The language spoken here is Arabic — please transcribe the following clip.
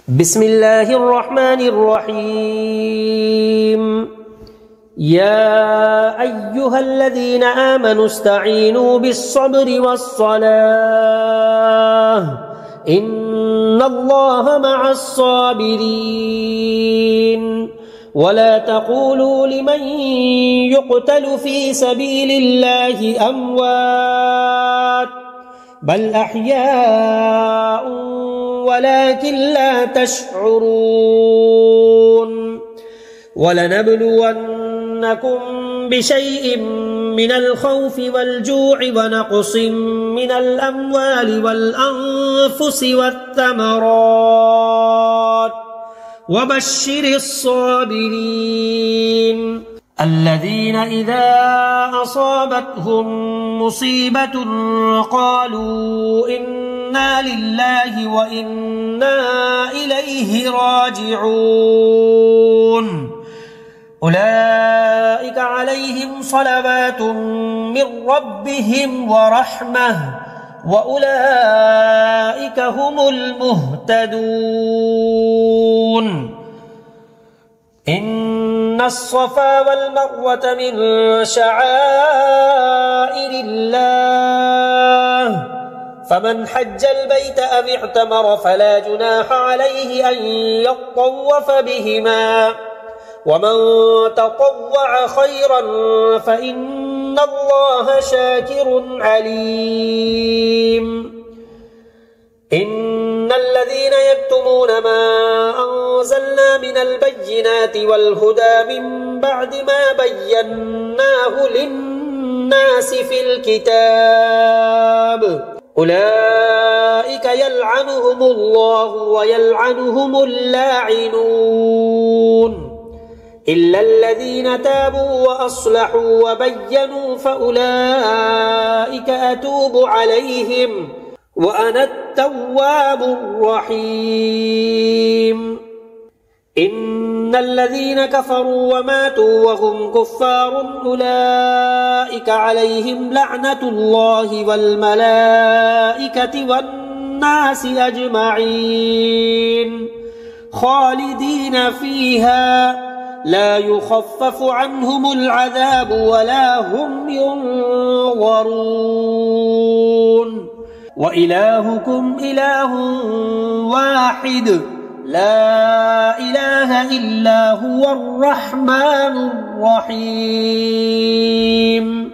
بسم الله الرحمن الرحيم. يا أيها الذين آمنوا استعينوا بالصبر والصلاة إن الله مع الصابرين. ولا تقولوا لمن يقتل في سبيل الله أموات بل أحياء ولكن لا تشعرون. ولنبلونكم بشيء من الخوف والجوع ونقص من الأموال والأنفس والثمرات وبشر الصابرين الذين إذا أصابتهم مصيبة قالوا إنا لله وإنا إليه راجعون. أولئك عليهم صلوات من ربهم ورحمة وأولئك هم المهتدون. إن الصفا والمروة من شعائر الله فمن حج البيت أو اعتمر فلا جناح عليه أن يطوف بهما ومن تطوع خيرا فإن الله شاكر عليم. إن الذين يكتمون ما أنزلنا من البينات والهدى من بعد ما بيناه للناس في الكتاب أولئك يلعنهم الله ويلعنهم اللاعنون إلا الذين تابوا وأصلحوا وبينوا فأولئك أتوب عليهم وأنا التواب الرحيم. إن الذين كفروا وماتوا وهم كفار أولئك عليهم لعنة الله والملائكة والناس أجمعين خالدين فيها لا يخفف عنهم العذاب ولا هم ينظرون. وإلهكم إله واحد لا إله إلا هو الرحمن الرحيم.